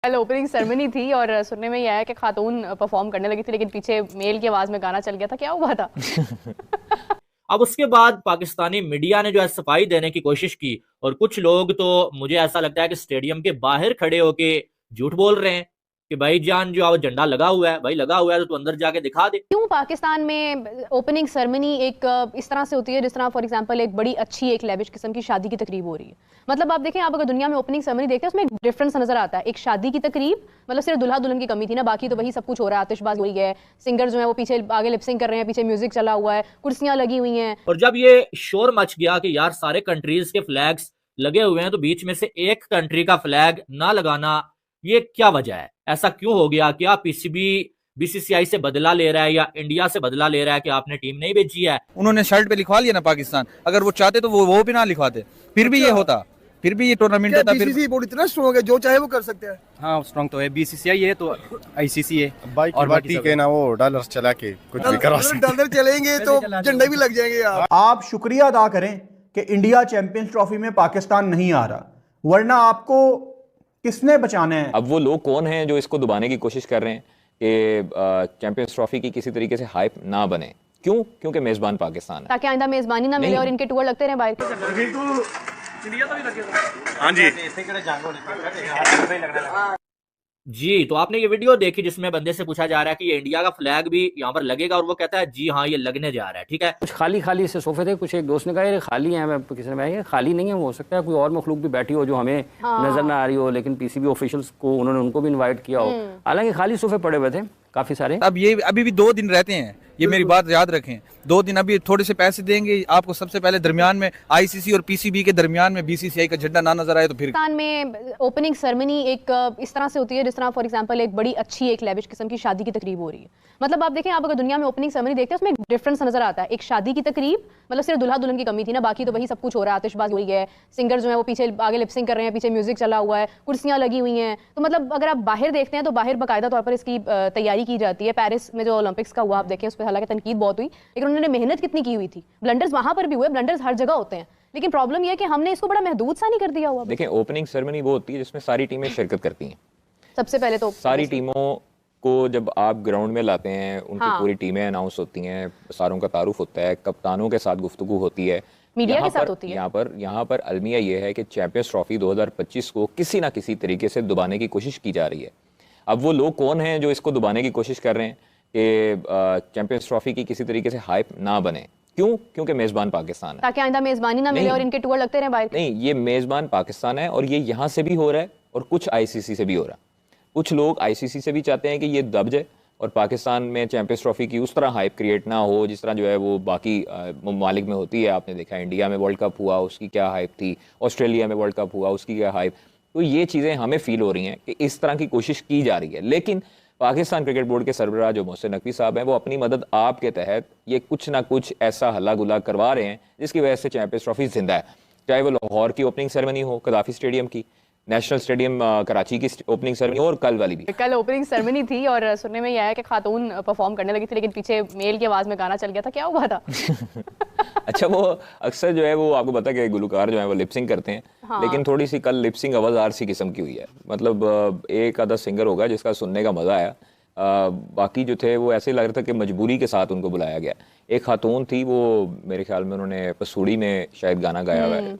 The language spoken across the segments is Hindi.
कल ओपनिंग सेरेमनी थी और सुनने में ये आया कि खातून परफॉर्म करने लगी थी, लेकिन पीछे मेल की आवाज में गाना चल गया था। क्या हुआ था? अब उसके बाद पाकिस्तानी मीडिया ने जो है सफाई देने की कोशिश की, और कुछ लोग तो मुझे ऐसा लगता है कि स्टेडियम के बाहर खड़े होके झूठ बोल रहे हैं कि भाई जान जो है वो झंडा लगा हुआ है, भाई लगा हुआ है तो तू अंदर जाके दिखा दे। क्यों पाकिस्तान में ओपनिंग सेरेमनी एक इस तरह से होती है जिस तरह फॉर एग्जांपल एक बड़ी अच्छी एक लेविश किस्म की शादी की तकरीब हो रही है। मतलब आप देखें, आप अगर दुनिया में ओपनिंग सेरेमनी देखते हैं उसमें एक डिफरेंस नजर आता है। एक शादी की तकरीब मतलब सिर्फ दुल्हा दुल्हन की कमी थी ना, बाकी तो वही सब कुछ हो रहा है, आतिशबाजी हो रही है, सिंगर जो है वो पीछे आगे लिपसिंग कर रहे हैं, पीछे म्यूजिक चला हुआ है, कुर्सियां लगी हुई हैं। और जब ये शोर मच गया कि यार सारे कंट्रीज के फ्लैग्स लगे हुए हैं तो बीच में से एक कंट्री का फ्लैग ना लगाना, ये क्या वजह है? ऐसा क्यों हो गया? क्या पीसीबी बीसीसीआई से बदला ले रहा है या इंडिया से बदला ले रहा है कि आपने टीम नहीं भेजी है? उन्होंने शर्ट पे लिखवा लिया ना पाकिस्तान, अगर वो चाहते तो वो भी ना लिखवाते, फिर भी ये होता, फिर भी ये टूर्नामेंट होता। बीसीसीआई बोर्ड इतना स्ट्रॉन्ग है, जो चाहे वो कर सकते हैं। हाँ स्ट्रॉन्ग तो है, बीसीसीआई है तो आईसीसी है, और बाकी के ना वो डॉलर चला के कुछ भी करा सकते। डॉलर चलेंगे तो झंडे भी लग जाएंगे। आप शुक्रिया अदा करें कि इंडिया चैंपियंस ट्रॉफी में पाकिस्तान नहीं आ रहा, वरना आपको किसने बचाना है? अब वो लोग कौन हैं जो इसको दबाने की कोशिश कर रहे हैं कि चैंपियंस ट्रॉफी की किसी तरीके से हाइप ना बने? क्यों? क्योंकि मेजबान पाकिस्तान है, ताकि आइंदा मेजबानी ना मिले और इनके टूर लगते रहे बाहर। हाँ जी जी, तो आपने ये वीडियो देखी जिसमें बंदे से पूछा जा रहा है कि ये इंडिया का फ्लैग भी यहाँ पर लगेगा, और वो कहता है जी हाँ ये लगने जा रहा है। ठीक है, कुछ खाली खाली से सोफे थे, कुछ एक दोस्त ने कहा ये खाली हैं, मैं किसी ने कहा खाली नहीं है, वो हो सकता है कोई और मखलूक भी बैठी हो जो हमें नजर ना आ रही हो, लेकिन पीसीबी ऑफिशियल्स को उन्होंने उनको भी इन्वाइट किया हो। हालांकि खाली सोफे पड़े हुए थे काफी सारे। अब ये अभी भी 2 दिन रहते हैं, ये मेरी बात याद रखें, 2 दिन अभी थोड़े से पैसे देंगे आपको। सबसे पहले दरमियान में आईसीसी और पीसीबी के दरमियान में बीसीसीआई का झंडा ना नजर आए तो फिर। पाकिस्तान में ओपनिंग सेरेमनी एक इस तरह से होती है जिस तरह फॉर एग्जांपल एक बड़ी अच्छी एक लेविश किस्म की शादी की तकरीब हो रही है। मतलब आप देखें, आप अगर दुनिया में ओपनिंग सेरेमनी देखते हैं उसमें एक डिफरेंस नजर आता है। एक शादी की तकरीब मतलब सिर्फ दुल्हा दुल्हन की कमी थी ना, बाकी तो वही सब कुछ हो रहा है, आतिशबाजी हो रही है, सिंगर जो है वो पीछे आगे लिपसिंग कर रहे हैं, पीछे म्यूजिक चला हुआ है, कुर्सियां लगी हुई हैं। तो मतलब अगर आप बाहर देखते हैं तो बाहर बाकायदा तौर पर इसकी तैयारी की जाती है। पेरिस में जो ओलंपिक्स का हुआ आप देखें, उस पर हालांकि तनकीद बहुत हुई, लेकिन उन्होंने मेहनत कितनी की हुई थी। ब्लंडर्स वहां पर भी हुए, ब्लंडर्स हर जगह होते हैं, लेकिन प्रॉब्लम यह है कि हमने इसको बड़ा महदूद सा नहीं कर दिया हुआ। देखें ओपनिंग सेरेमनी वो होती है जिसमें सारी टीमें शिरकत करती हैं। सबसे पहले तो सारी टीमों को जब आप ग्राउंड में लाते हैं, उनकी पूरी टीमें अनाउंस होती हैं, सारों का तारुफ होता है, कप्तानों के साथ गुफ्तगू होती है, मीडिया के साथ होती है। यहाँ पर अलमिया ये है कि चैंपियंस ट्रॉफी 2025 को किसी ना किसी तरीके से दबाने की कोशिश की जा रही है। अब वो लोग कौन हैं जो इसको दबाने की कोशिश कर रहे हैं कि चैंपियंस ट्रॉफी की किसी तरीके से हाइप ना बने? क्यों? क्योंकि मेजबान पाकिस्तान है, ताकि आइंदा मेजबानी ना मिले और इनके टूर लगते रहे बाहर। नहीं, ये मेजबान पाकिस्तान है और ये यहाँ से भी हो रहा है और कुछ आईसीसी से भी हो रहा है। कुछ लोग आईसीसी से भी चाहते हैं कि ये दब जाए और पाकिस्तान में चैंपियंस ट्रॉफी की उस तरह हाइप क्रिएट ना हो जिस तरह जो है वो बाकी ममालिक में होती है। आपने देखा इंडिया में वर्ल्ड कप हुआ, उसकी क्या हाइप थी, ऑस्ट्रेलिया में वर्ल्ड कप हुआ, उसकी क्या हाइप। तो ये चीज़ें हमें फील हो रही हैं कि इस तरह की कोशिश की जा रही है, लेकिन पाकिस्तान क्रिकेट बोर्ड के सरबराह जो मोहसिन नकवी साहब हैं, वो अपनी मदद आप के तहत ये कुछ ना कुछ ऐसा हल्ला गुल्ला करवा रहे हैं जिसकी वजह से चैंपियंस ट्रॉफी जिंदा है। चाहे वो लाहौर की ओपनिंग सेरेमनी हो, कदाफी स्टेडियम की, नेशनल स्टेडियम कराची की ओपनिंग सेरेमनी और कल वाली भी। कल ओपनिंग सेरेमनी थी और सुनने में ये आया कि खातून परफॉर्म करने लगी थी, लेकिन पीछे मेल की आवाज में गाना चल गया था। क्या हुआ था? अच्छा, वो अक्सर जो है वो आपको पता है कि गुलकार जो है वो लिपसिंग करते हैं, लेकिन थोड़ी सी कल लिपसिंग आवाज़ार सी किस्म की हुई है। मतलब एक आधा सिंगर होगा जिसका सुनने का मज़ा आया, बाकी जो थे वो ऐसे लग रहा था कि मजबूरी के साथ उनको बुलाया गया। एक खातून थी, वो मेरे ख्याल में उन्होंने पसूड़ी में शायद गाना गाया हुआ है,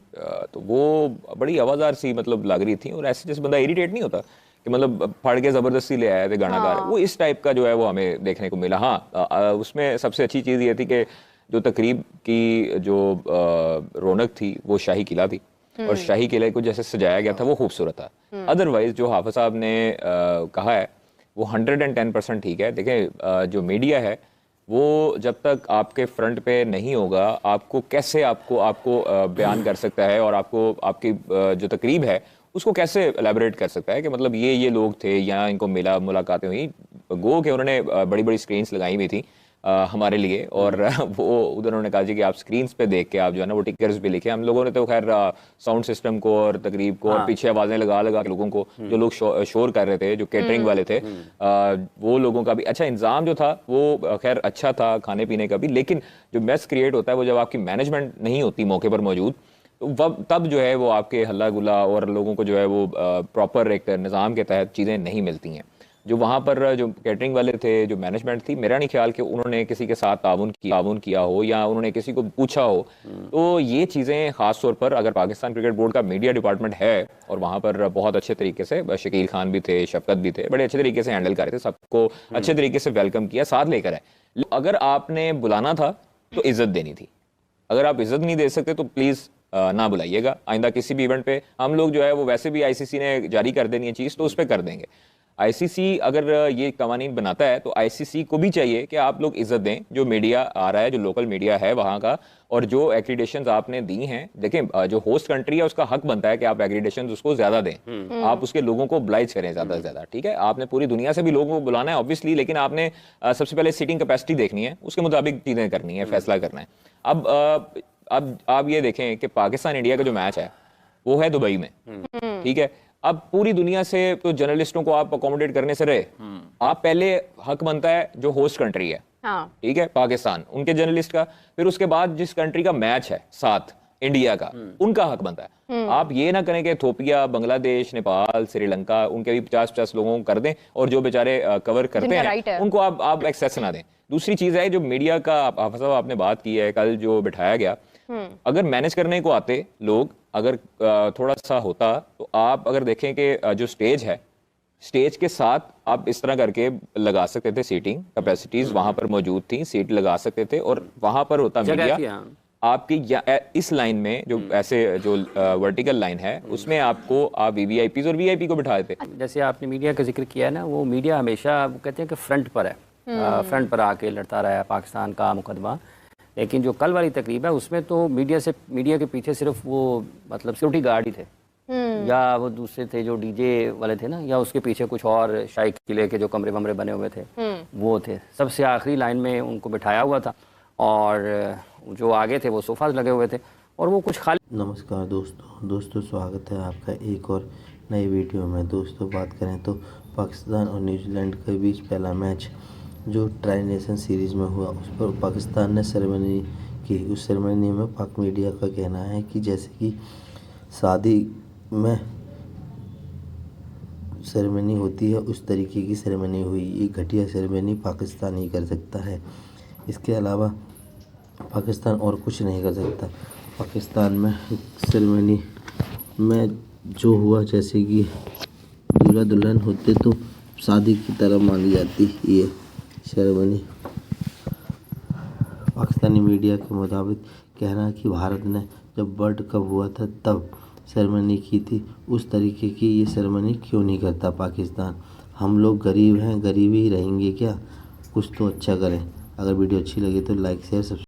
तो वो बड़ी आवाज़ार सी मतलब लग रही थी, और ऐसे जैसे बंदा इरिटेट नहीं होता कि मतलब फाड़ के ज़बरदस्ती ले आया थे गाना गा रहे, वो इस टाइप का जो है वो हमें देखने को मिला। हाँ, उसमें सबसे अच्छी चीज़ ये थी कि जो तकरीब की जो रौनक थी वो शाही किला थी, और शाही किले को जैसे सजाया गया था वो खूबसूरत था। अदरवाइज जो हाफिज साहब ने कहा है वो 110% ठीक है। देखें, जो मीडिया है वो जब तक आपके फ्रंट पे नहीं होगा, आपको कैसे आपको बयान कर सकता है, और आपको आपकी जो तकरीब है उसको कैसे एलैबोरेट कर सकता है कि मतलब ये लोग थे, यहाँ इनको मुलाकातें हुई। गो कि उन्होंने बड़ी बड़ी स्क्रीन्स लगाई हुई थी हमारे लिए, और वो उधर उन्होंने कहा जी कि आप स्क्रीन्स पे देख के आप जो है ना वो टिकर्स भी लिखे। हम लोगों ने तो खैर साउंड सिस्टम को और तकरीब को और पीछे आवाज़ें लगा के लोगों को, जो लोग शोर कर रहे थे, जो कैटरिंग वाले थे, वो लोगों का भी अच्छा इंतजाम जो था वो खैर अच्छा था, खाने पीने का भी। लेकिन जो मेस क्रिएट होता है वो जब आपकी मैनेजमेंट नहीं होती मौके पर मौजूद, तो तब जो है वो आपके हल्ला गुला और लोगों को जो है वो प्रॉपर एक निज़ाम के तहत चीज़ें नहीं मिलती हैं। जो वहाँ पर जो कैटरिंग वाले थे, जो मैनेजमेंट थी, मेरा नहीं ख्याल कि उन्होंने किसी के साथ ताउन किया हो या उन्होंने किसी को पूछा हो। तो ये चीज़ें ख़ास तौर पर अगर पाकिस्तान क्रिकेट बोर्ड का मीडिया डिपार्टमेंट है और वहाँ पर बहुत अच्छे तरीके से शकील खान भी थे, शफकत भी थे, बड़े अच्छे तरीके से हैंडल कर रहे थे, सबको अच्छे तरीके से वेलकम किया, साथ लेकर आए। अगर आपने बुलाना था तो इज्जत देनी थी। अगर आप इज्जत नहीं दे सकते तो प्लीज़ ना बुलाइएगा आइंदा किसी भी इवेंट पे। हम लोग जो है वो वैसे भी आईसीसी ने जारी कर देनी है चीज़, तो उस पर कर देंगे। आईसीसी अगर ये कवानीन बनाता है तो आईसीसी को भी चाहिए कि आप लोग इज्जत दें जो मीडिया आ रहा है, जो लोकल मीडिया है वहाँ का, और जो एक्रीडेशंस आपने दी हैं। देखें, जो होस्ट कंट्री है उसका हक बनता है कि आप एक्रीडेशंस उसको ज्यादा दें, आप उसके लोगों को oblige करें ज्यादा से ज्यादा। ठीक है, आपने पूरी दुनिया से भी लोगों को बुलाना है ऑब्वियसली, लेकिन आपने सबसे पहले सीटिंग कैपेसिटी देखनी है, उसके मुताबिक चीजें करनी है, फैसला करना है। अब आप ये देखें कि पाकिस्तान इंडिया का जो मैच है वो है दुबई में, ठीक है। अब पूरी दुनिया से तो जर्नलिस्टों को आप अकोमोडेट करने से रहे, आप पहले हक बनता है जो होस्ट कंट्री है, ठीक है, पाकिस्तान, उनके जर्नलिस्ट का, फिर उसके बाद जिस कंट्री का मैच है साथ इंडिया का, उनका हक बनता है। आप ये ना करें कि इथोपिया, बांग्लादेश, नेपाल, श्रीलंका, उनके भी 50-50 लोगों को कर दें और जो बेचारे कवर करते हैं उनको आप एक्सेस ना दें। दूसरी चीज है जो मीडिया का, हाफिज साहब आपने बात की है, कल जो बिठाया गया, अगर मैनेज करने को आते लोग, अगर थोड़ा सा होता, तो आप अगर देखें कि जो स्टेज है, स्टेज के साथ आप इस तरह करके लगा सकते थे, सीटिंग कैपेसिटीज वहां पर मौजूद थी, सीट लगा सकते थे और वहां पर होता मीडिया आपकी इस लाइन में, जो ऐसे जो वर्टिकल लाइन है उसमें आपको आप वीवीआईपीज और वीआईपी को बिठा देते। जैसे आपने मीडिया का जिक्र किया है ना, वो मीडिया हमेशा वो कहते हैं कि फ्रंट पर है, फ्रंट पर आके लड़ता रहा है पाकिस्तान का मुकदमा। लेकिन जो कल वाली तकरीब है उसमें तो मीडिया के पीछे सिर्फ वो मतलब सिक्योरिटी गार्ड ही थे, या वो दूसरे थे जो डीजे वाले थे ना, या उसके पीछे कुछ और शाही किले के जो कमरे वमरे बने हुए थे वो थे। सबसे आखिरी लाइन में उनको बिठाया हुआ था और जो आगे थे वो सोफाज लगे हुए थे और वो कुछ खाली। नमस्कार दोस्तों, स्वागत है आपका एक और नई वीडियो में। दोस्तों, बात करें तो पाकिस्तान और न्यूजीलैंड के बीच पहला मैच जो ट्राई नेशन सीरीज़ में हुआ, उस पर पाकिस्तान ने सेरेमनी की। उस सेरेमनी में पाक मीडिया का कहना है कि जैसे कि शादी में सेरेमनी होती है उस तरीके की सेरेमनी हुई। ये घटिया सेरेमनी पाकिस्तान ही कर सकता है, इसके अलावा पाकिस्तान और कुछ नहीं कर सकता। पाकिस्तान में सेरेमनी में जो हुआ, जैसे कि दूल्हा दुल्हन होते तो शादी की तरह मानी जाती ये सेरेमनी। पाकिस्तानी मीडिया के मुताबिक कहना है कि भारत ने जब वर्ल्ड कप हुआ था तब सेरेमनी की थी, उस तरीके की ये सेरेमनी क्यों नहीं करता पाकिस्तान। हम लोग गरीब हैं, गरीब ही रहेंगे क्या, कुछ तो अच्छा करें। अगर वीडियो अच्छी लगी तो लाइक शेयर सब्सक्राइब